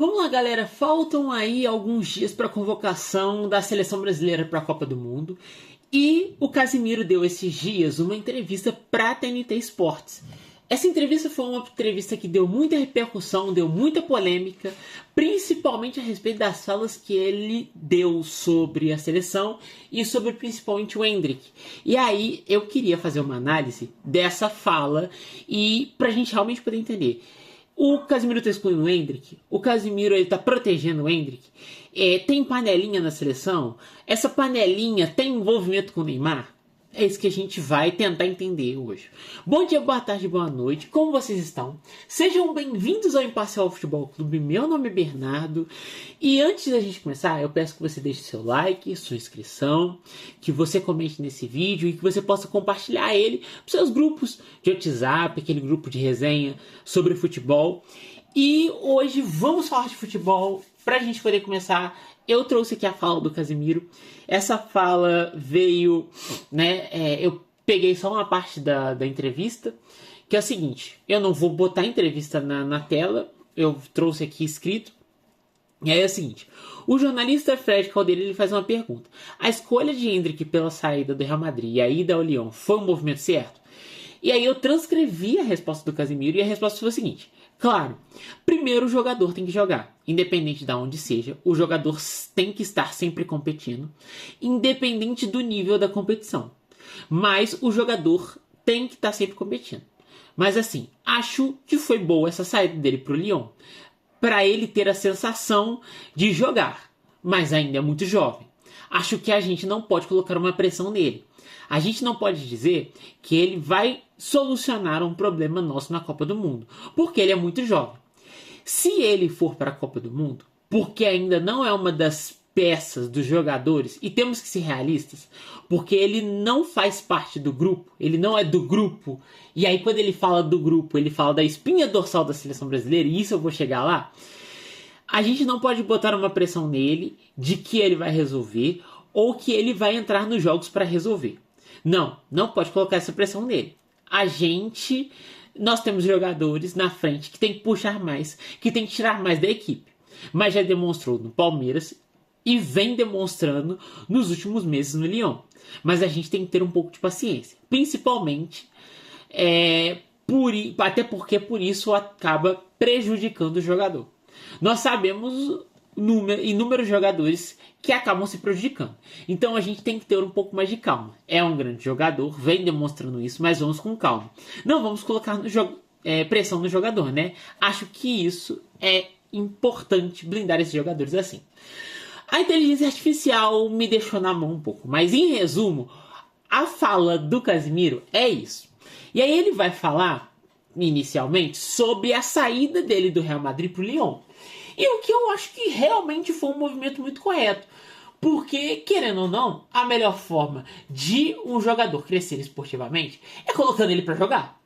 Vamos lá, galera. Faltam aí alguns dias para a convocação da seleção brasileira para a Copa do Mundo. E o Casimiro deu esses dias uma entrevista para a TNT Sports. Essa entrevista foi uma entrevista que deu muita repercussão, deu muita polêmica, principalmente a respeito das falas que ele deu sobre a seleção e sobre principalmente o Endrick. E aí eu queria fazer uma análise dessa fala e pra gente realmente poder entender. O Casimiro tá excluindo o Endrick? O Casimiro ele tá protegendo o Endrick? Tem panelinha na seleção? Essa panelinha tem envolvimento com o Neymar? É isso que a gente vai tentar entender hoje. Bom dia, boa tarde, boa noite. Como vocês estão? Sejam bem-vindos ao Imparcial Futebol Clube. Meu nome é Bernardo. E antes da gente começar, eu peço que você deixe seu like, sua inscrição, que você comente nesse vídeo e que você possa compartilhar ele para seus grupos de WhatsApp, aquele grupo de resenha sobre futebol. E hoje vamos falar de futebol. Para a gente poder começar, eu trouxe aqui a fala do Casimiro. Essa fala veio, eu peguei só uma parte da entrevista, que é o seguinte: eu não vou botar a entrevista na tela, eu trouxe aqui escrito. E aí é o seguinte: o jornalista Fred Caldeira ele faz uma pergunta. A escolha de Endrick pela saída do Real Madrid e a ida ao Lyon foi um movimento certo? E aí eu transcrevi a resposta do Casimiro e a resposta foi a seguinte: claro, primeiro o jogador tem que jogar, independente de onde seja, o jogador tem que estar sempre competindo, independente do nível da competição. Mas o jogador tem que estar sempre competindo. Mas assim, acho que foi boa essa saída dele pro Lyon, para ele ter a sensação de jogar, mas ainda é muito jovem. Acho que a gente não pode colocar uma pressão nele. A gente não pode dizer que ele vai solucionar um problema nosso na Copa do Mundo, porque ele é muito jovem. Se ele for para a Copa do Mundo, porque ainda não é uma das peças dos jogadores, e temos que ser realistas, porque ele não faz parte do grupo, ele não é do grupo, e aí quando ele fala do grupo, ele fala da espinha dorsal da seleção brasileira, e isso eu vou chegar lá, a gente não pode botar uma pressão nele de que ele vai resolver, ou que ele vai entrar nos jogos para resolver. Não pode colocar essa pressão nele. Nós temos jogadores na frente que tem que puxar mais, que tem que tirar mais da equipe. Mas já demonstrou no Palmeiras e vem demonstrando nos últimos meses no Lyon. Mas a gente tem que ter um pouco de paciência. Principalmente, até porque por isso acaba prejudicando o jogador. Nós sabemos inúmeros jogadores que acabam se prejudicando. Então a gente tem que ter um pouco mais de calma. É um grande jogador, vem demonstrando isso, mas vamos com calma. Não vamos colocar pressão no jogador, né? Acho que isso é importante, blindar esses jogadores assim. A inteligência artificial me deixou na mão um pouco, mas em resumo, a fala do Casimiro é isso. E aí ele vai falar, inicialmente, sobre a saída dele do Real Madrid pro Lyon. E o que eu acho que realmente foi um movimento muito correto. Porque, querendo ou não, a melhor forma de um jogador crescer esportivamente é colocando ele para jogar.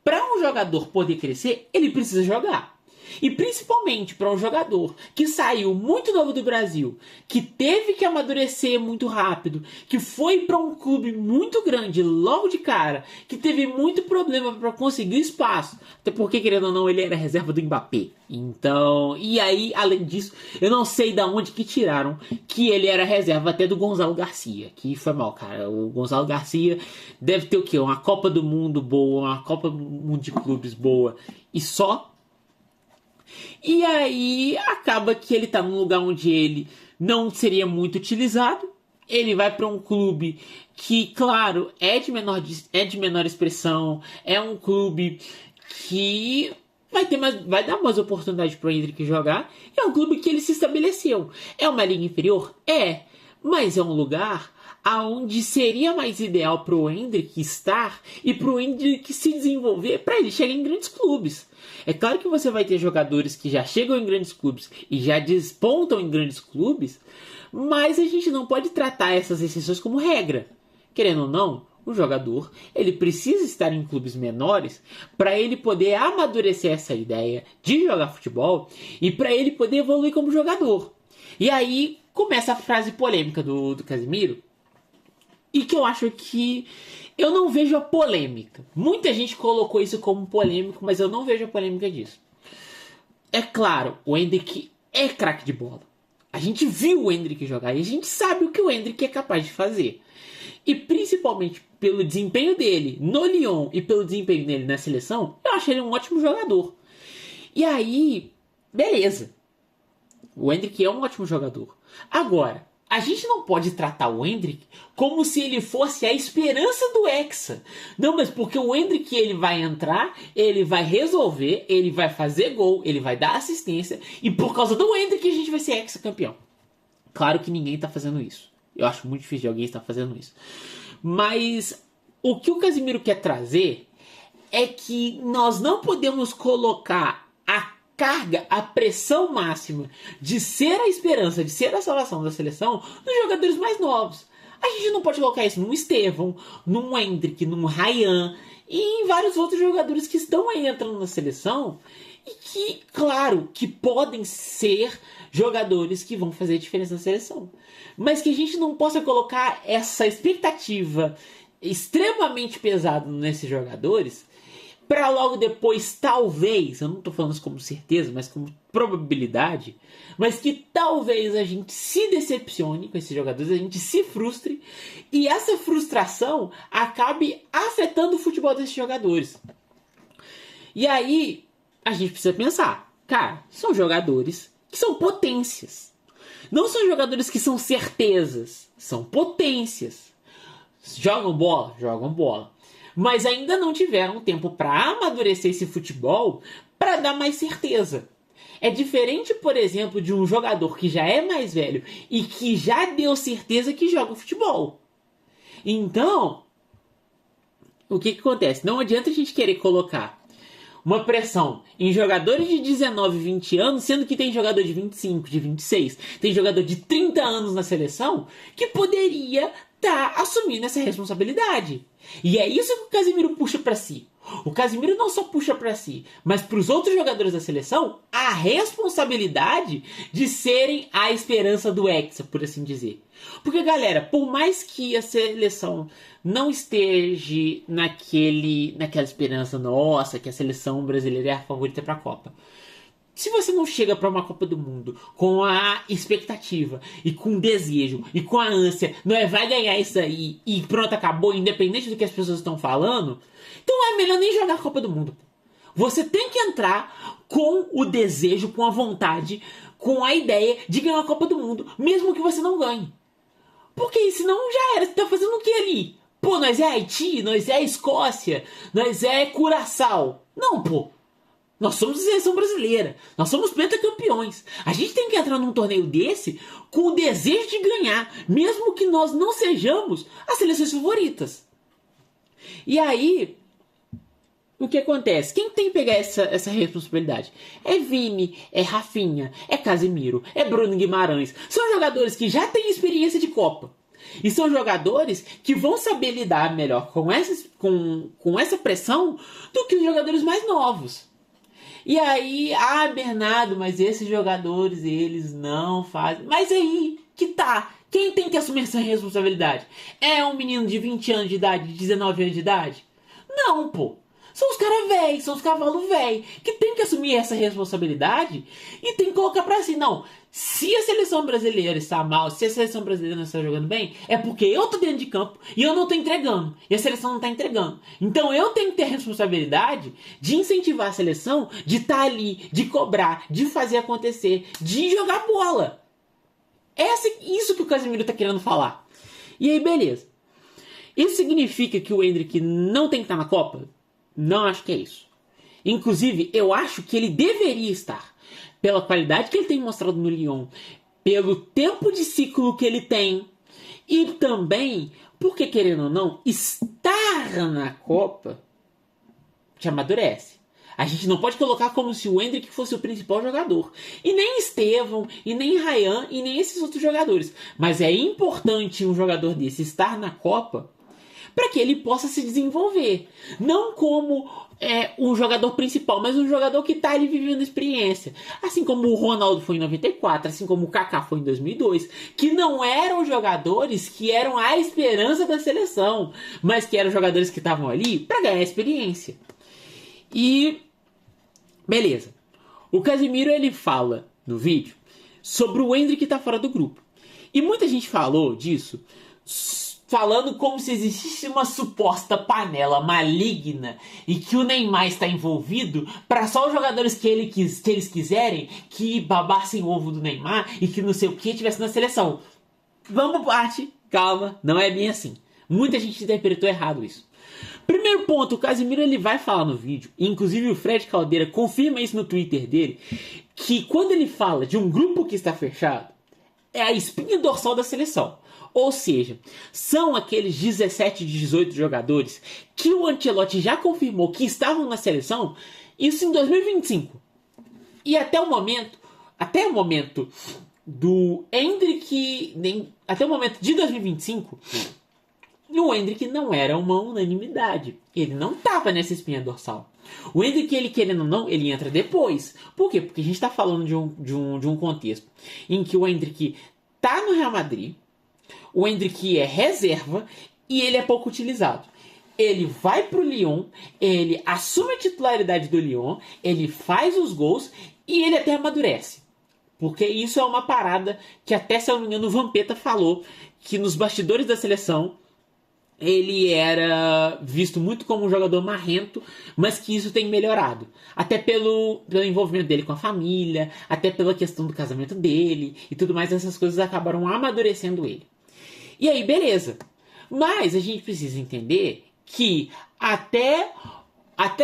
Para um jogador poder crescer, ele precisa jogar. E principalmente para um jogador que saiu muito novo do Brasil, que teve que amadurecer muito rápido, que foi para um clube muito grande logo de cara, que teve muito problema para conseguir espaço, até porque, querendo ou não, ele era reserva do Mbappé. Então, e aí, além disso, eu não sei de onde que tiraram que ele era reserva até do Gonzalo Garcia, que foi mal, cara. O Gonzalo Garcia deve ter o quê? Uma Copa do Mundo boa, uma Copa do Mundo de Clubes boa e só. E aí acaba que ele tá num lugar onde ele não seria muito utilizado. Ele vai para um clube que, claro, é de menor expressão. É um clube que vai dar umas oportunidades pro Endrick jogar. É um clube que ele se estabeleceu. É uma liga inferior? É. Mas é um lugar aonde seria mais ideal pro Endrick estar e pro Endrick se desenvolver para ele chegar em grandes clubes. É claro que você vai ter jogadores que já chegam em grandes clubes e já despontam em grandes clubes, mas a gente não pode tratar essas exceções como regra. Querendo ou não, o jogador ele precisa estar em clubes menores para ele poder amadurecer essa ideia de jogar futebol e para ele poder evoluir como jogador. E aí começa a frase polêmica do Casimiro, e que eu acho que eu não vejo a polêmica. Muita gente colocou isso como polêmico, mas eu não vejo a polêmica disso. É claro, o Endrick é craque de bola. A gente viu o Endrick jogar e a gente sabe o que o Endrick é capaz de fazer. E principalmente pelo desempenho dele no Lyon e pelo desempenho dele na seleção, eu acho ele um ótimo jogador. E aí, beleza. O Endrick é um ótimo jogador. Agora, a gente não pode tratar o Endrick como se ele fosse a esperança do Hexa. Não, mas porque o Endrick ele vai entrar, ele vai resolver, ele vai fazer gol, ele vai dar assistência, e por causa do Endrick a gente vai ser Hexa campeão. Claro que ninguém está fazendo isso. Eu acho muito difícil de alguém estar fazendo isso. Mas o que o Casemiro quer trazer é que nós não podemos colocar a carga, a pressão máxima de ser a esperança, de ser a salvação da seleção nos jogadores mais novos. A gente não pode colocar isso num Estevão, num Endrick, num Ryan e em vários outros jogadores que estão aí entrando na seleção e que, claro, que podem ser jogadores que vão fazer diferença na seleção. Mas que a gente não possa colocar essa expectativa extremamente pesada nesses jogadores para logo depois, talvez, eu não estou falando isso como certeza, mas como probabilidade, mas que talvez a gente se decepcione com esses jogadores, a gente se frustre, e essa frustração acabe afetando o futebol desses jogadores. E aí, a gente precisa pensar, cara, são jogadores que são potências. Não são jogadores que são certezas, são potências. Jogam bola? Jogam bola. Mas ainda não tiveram tempo para amadurecer esse futebol para dar mais certeza. É diferente, por exemplo, de um jogador que já é mais velho e que já deu certeza que joga futebol. Então, o que acontece? Não adianta a gente querer colocar uma pressão em jogadores de 19, 20 anos, sendo que tem jogador de 25, de 26, tem jogador de 30 anos na seleção que poderia estar assumindo essa responsabilidade. E é isso que o Casemiro puxa para si. O Casemiro não só puxa para si, mas para os outros jogadores da seleção, a responsabilidade de serem a esperança do Hexa, por assim dizer. Porque, galera, por mais que a seleção não esteja naquela esperança nossa, que a seleção brasileira é a favorita para a Copa, se você não chega para uma Copa do Mundo com a expectativa e com o desejo e com a ânsia, não é vai ganhar isso aí e pronto, acabou, independente do que as pessoas estão falando, então é melhor nem jogar a Copa do Mundo. Você tem que entrar com o desejo, com a vontade, com a ideia de ganhar a Copa do Mundo, mesmo que você não ganhe. Porque senão já era, você tá fazendo o que ali? Pô, nós é Haiti, nós é Escócia, nós é Curaçao. Não, pô. Nós somos a seleção brasileira. Nós somos pentacampeões. A gente tem que entrar num torneio desse com o desejo de ganhar, mesmo que nós não sejamos as seleções favoritas. E aí, o que acontece? Quem tem que pegar essa responsabilidade? É Vini, é Rafinha, é Casemiro, é Bruno Guimarães. São jogadores que já têm experiência de Copa. E são jogadores que vão saber lidar melhor com essa pressão do que os jogadores mais novos. E aí, Bernardo, mas esses jogadores, eles não fazem... Mas aí, que tá? Quem tem que assumir essa responsabilidade? É um menino de 20 anos de idade, de 19 anos de idade? Não, pô. São os caras velhos, são os cavalos velhos, que tem que assumir essa responsabilidade e tem que colocar pra si. Não, se a seleção brasileira está mal, se a seleção brasileira não está jogando bem, é porque eu tô dentro de campo e eu não tô entregando. E a seleção não tá entregando. Então eu tenho que ter a responsabilidade de incentivar a seleção, de estar ali, de cobrar, de fazer acontecer, de jogar bola. Isso que o Casemiro tá querendo falar. E aí, beleza. Isso significa que o Endrick não tem que estar na Copa? Não acho que é isso. Inclusive, eu acho que ele deveria estar. Pela qualidade que ele tem mostrado no Lyon. Pelo tempo de ciclo que ele tem. E também, porque querendo ou não, estar na Copa te amadurece. A gente não pode colocar como se o Endrick fosse o principal jogador. E nem Estevão, e nem Ryan, e nem esses outros jogadores. Mas é importante um jogador desse estar na Copa para que ele possa se desenvolver. Não como um jogador principal, mas um jogador que está ali vivendo experiência. Assim como o Ronaldo foi em 94, assim como o Kaká foi em 2002, que não eram jogadores que eram a esperança da seleção, mas que eram jogadores que estavam ali para ganhar experiência. E beleza. O Casemiro, ele fala no vídeo sobre o Endrick tá fora do grupo. E muita gente falou disso, falando como se existisse uma suposta panela maligna e que o Neymar está envolvido para só os jogadores que eles quiserem que babassem o ovo do Neymar e que não sei o que tivesse na seleção. Vamos por parte, calma, não é bem assim. Muita gente interpretou errado isso. Primeiro ponto, o Casemiro ele vai falar no vídeo, e inclusive o Fred Caldeira confirma isso no Twitter dele, que quando ele fala de um grupo que está fechado, é a espinha dorsal da seleção. Ou seja, são aqueles 17, 18 jogadores que o Ancelotti já confirmou que estavam na seleção, isso em 2025. E até o momento do Endrick, até o momento de 2025, o Endrick não era uma unanimidade. Ele não estava nessa espinha dorsal. O Endrick, ele querendo ou não, ele entra depois. Por quê? Porque a gente está falando de um contexto em que o Endrick tá no Real Madrid, o Endrick é reserva e ele é pouco utilizado. Ele vai pro Lyon, ele assume a titularidade do Lyon, ele faz os gols e ele até amadurece. Porque isso é uma parada que até, se eu não me engano, o Vampeta falou, que nos bastidores da seleção ele era visto muito como um jogador marrento, mas que isso tem melhorado. Até pelo envolvimento dele com a família, até pela questão do casamento dele e tudo mais, essas coisas acabaram amadurecendo ele. E aí, beleza. Mas a gente precisa entender que até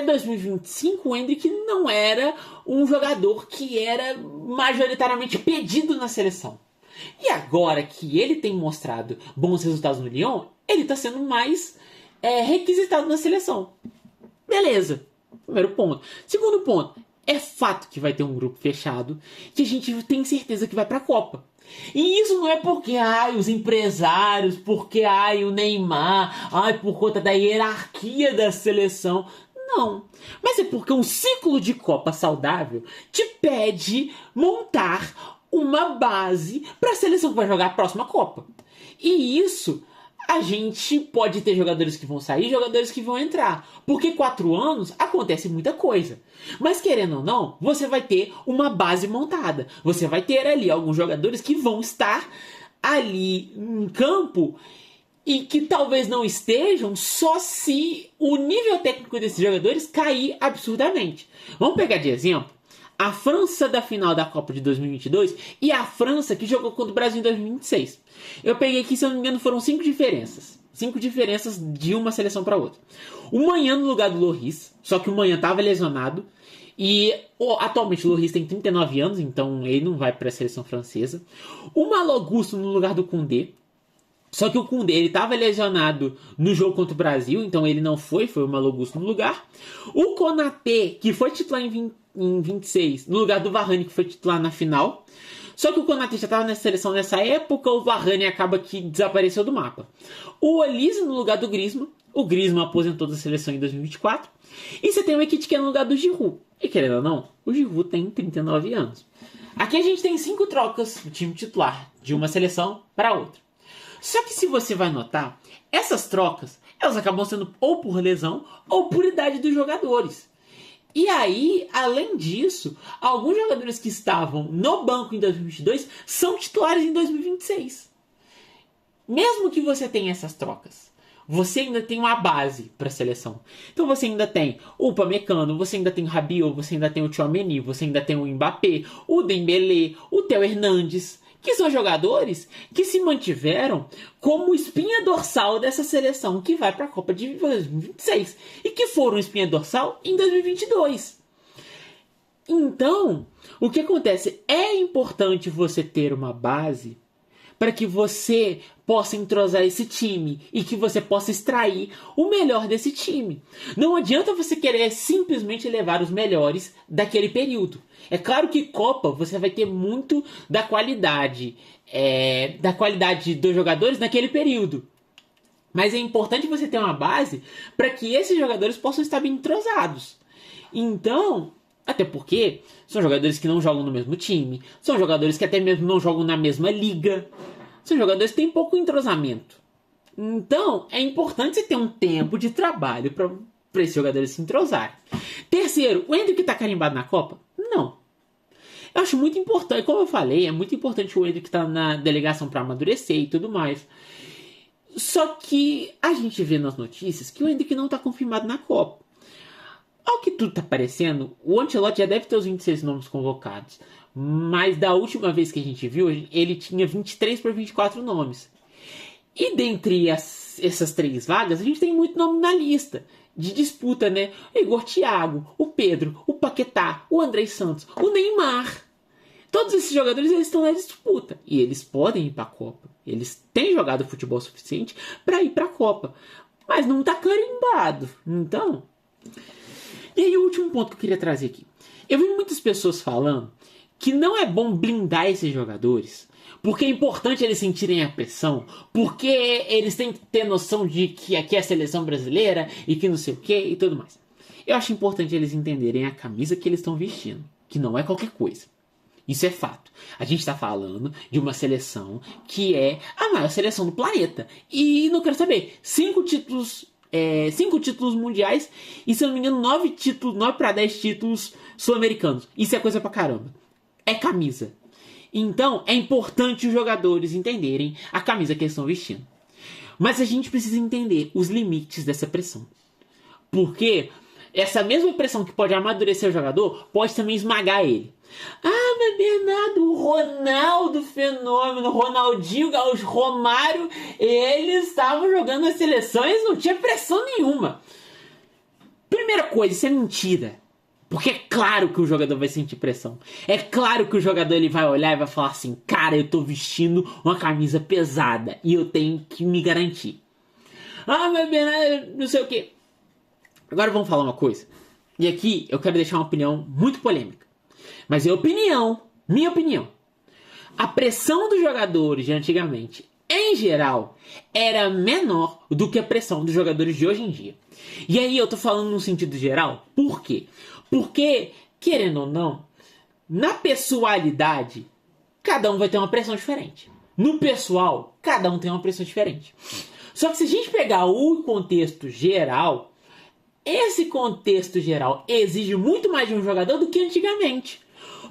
2025 o Endrick não era um jogador que era majoritariamente pedido na seleção. E agora que ele tem mostrado bons resultados no Lyon, ele está sendo mais requisitado na seleção. Beleza. Primeiro ponto. Segundo ponto. É fato que vai ter um grupo fechado que a gente tem certeza que vai para a Copa. E isso não é porque os empresários, porque o Neymar, por conta da hierarquia da seleção. Não. Mas é porque um ciclo de Copa saudável te pede montar uma base para a seleção que vai jogar a próxima Copa. E isso, a gente pode ter jogadores que vão sair e jogadores que vão entrar. Porque 4 anos acontece muita coisa. Mas querendo ou não, você vai ter uma base montada. Você vai ter ali alguns jogadores que vão estar ali em campo e que talvez não estejam só se o nível técnico desses jogadores cair absurdamente. Vamos pegar de exemplo a França da final da Copa de 2022 e a França que jogou contra o Brasil em 2026. Eu peguei aqui, se eu não me engano, foram 5 diferenças. 5 diferenças de uma seleção para outra. O Manhã no lugar do Lloris, só que o Manhã estava lesionado. E atualmente o Lloris tem 39 anos, então ele não vai para a seleção francesa. O Malo Augusto no lugar do Koundé. Só que o Koundé, ele estava lesionado no jogo contra o Brasil, então ele não foi o Malo Augusto no lugar. O Konaté, que foi titular em 26, no lugar do Varane, que foi titular na final. Só que o Konaté já estava nessa seleção nessa época, o Varane acaba que desapareceu do mapa. O Olise no lugar do Griezmann. O Griezmann aposentou da seleção em 2024. E você tem o Ekitike no lugar do Giroud. E querendo ou não, o Giroud tem 39 anos. Aqui a gente tem 5 trocas do time titular, de uma seleção para outra. Só que se você vai notar, essas trocas, elas acabam sendo ou por lesão ou por idade dos jogadores. E aí, além disso, alguns jogadores que estavam no banco em 2022 são titulares em 2026. Mesmo que você tenha essas trocas, você ainda tem uma base para a seleção. Então você ainda tem o Upamecano, você ainda tem o Rabiot, você ainda tem o Tchouaméni, você ainda tem o Mbappé, o Dembélé, o Theo Hernandes, que são jogadores que se mantiveram como espinha dorsal dessa seleção que vai para a Copa de 2026 e que foram espinha dorsal em 2022. Então, o que acontece? É importante você ter uma base para que você possa entrosar esse time e que você possa extrair o melhor desse time. Não adianta você querer simplesmente levar os melhores daquele período. É claro que Copa você vai ter muito da qualidade dos jogadores naquele período. Mas é importante você ter uma base para que esses jogadores possam estar bem entrosados. Então, até porque são jogadores que não jogam no mesmo time, são jogadores que até mesmo não jogam na mesma liga, são jogadores que têm pouco entrosamento. Então, é importante você ter um tempo de trabalho para esses jogadores se entrosarem. Terceiro, o Endrick está carimbado na Copa? Não. Eu acho muito importante, como eu falei, é muito importante o Endrick estar na delegação para amadurecer e tudo mais. Só que a gente vê nas notícias que o Endrick não está confirmado na Copa. Ao que tudo está parecendo, o Ancelotti já deve ter os 26 nomes convocados. Mas da última vez que a gente viu, ele tinha 23 para 24 nomes. E dentre essas 3 vagas, a gente tem muito nome na lista de disputa, né? O Igor Thiago, o Pedro, o Paquetá, o André Santos, o Neymar. Todos esses jogadores eles estão na disputa. E eles podem ir para a Copa. Eles têm jogado futebol suficiente para ir para a Copa. Mas não está carimbado. Então... E aí o último ponto que eu queria trazer aqui. Eu vi muitas pessoas falando que não é bom blindar esses jogadores, porque é importante eles sentirem a pressão, porque eles têm que ter noção de que aqui é a seleção brasileira e que não sei o que e tudo mais. Eu acho importante eles entenderem a camisa que eles estão vestindo, que não é qualquer coisa. Isso é fato. A gente está falando de uma seleção que é a maior seleção do planeta. E não quero saber, 5 títulos mundiais e, se eu não me engano, 9 para 10 títulos sul-americanos. Isso é coisa pra caramba. É camisa. Então, é importante os jogadores entenderem a camisa que eles estão vestindo. Mas a gente precisa entender os limites dessa pressão. Porque essa mesma pressão que pode amadurecer o jogador, pode também esmagar ele. Ah, mas Bernardo, o Ronaldo Fenômeno, Ronaldinho Gaúcho, Romário, eles estavam jogando na seleção e eles não tinham pressão nenhuma. Primeira coisa, isso é mentira. Porque é claro que o jogador vai sentir pressão. É claro que o jogador ele vai olhar e vai falar assim: cara, eu tô vestindo uma camisa pesada e eu tenho que me garantir. Ah, mas Bernardo, não sei o que. Agora vamos falar uma coisa. E aqui eu quero deixar uma opinião muito polêmica. Mas é opinião, minha opinião. A pressão dos jogadores de antigamente, em geral, era menor do que a pressão dos jogadores de hoje em dia. E aí eu tô falando no sentido geral, por quê? Porque, querendo ou não, na pessoalidade, cada um vai ter uma pressão diferente. No pessoal, cada um tem uma pressão diferente. Só que se a gente pegar o contexto geral, esse contexto geral exige muito mais de um jogador do que antigamente.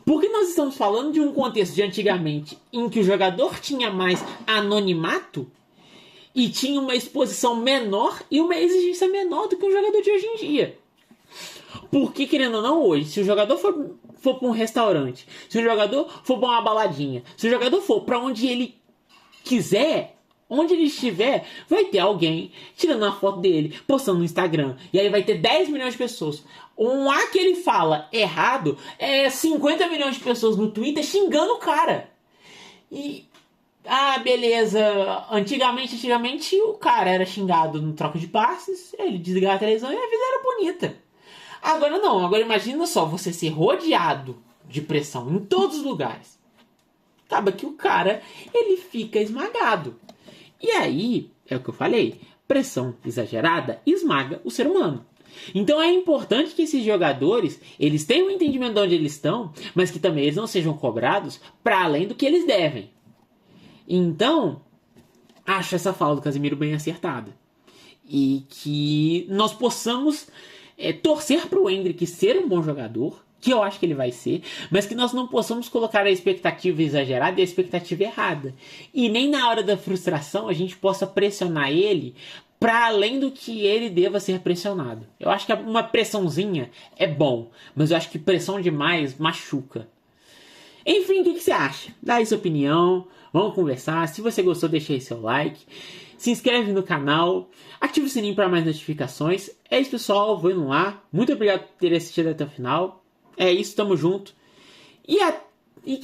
Porque nós estamos falando de um contexto de antigamente em que o jogador tinha mais anonimato e tinha uma exposição menor e uma exigência menor do que um jogador de hoje em dia. Porque, querendo ou não, hoje, se o jogador for para um restaurante, se o jogador for para uma baladinha, se o jogador for para onde ele quiser, onde ele estiver, vai ter alguém tirando uma foto dele, postando no Instagram. E aí vai ter 10 milhões de pessoas. Um A que ele fala errado, 50 milhões de pessoas no Twitter xingando o cara. E... ah, beleza. Antigamente o cara era xingado no troca de passes, ele desligava a televisão e a vida era bonita. Agora não, agora imagina só, você ser rodeado de pressão em todos os lugares. Acaba que o cara, ele fica esmagado. E aí, é o que eu falei, pressão exagerada esmaga o ser humano. Então é importante que esses jogadores, eles tenham um entendimento de onde eles estão, mas que também eles não sejam cobrados para além do que eles devem. Então, acho essa fala do Casemiro bem acertada. E que nós possamos torcer para o Endrick ser um bom jogador, que eu acho que ele vai ser, mas que nós não possamos colocar a expectativa exagerada e a expectativa errada. E nem na hora da frustração a gente possa pressionar ele para além do que ele deva ser pressionado. Eu acho que uma pressãozinha é bom, mas eu acho que pressão demais machuca. Enfim, o que você acha? Dá aí sua opinião, vamos conversar. Se você gostou, deixa aí seu like. Se inscreve no canal, ativa o sininho para mais notificações. É isso, pessoal, vou indo lá. Muito obrigado por ter assistido até o final. É isso, tamo junto. E até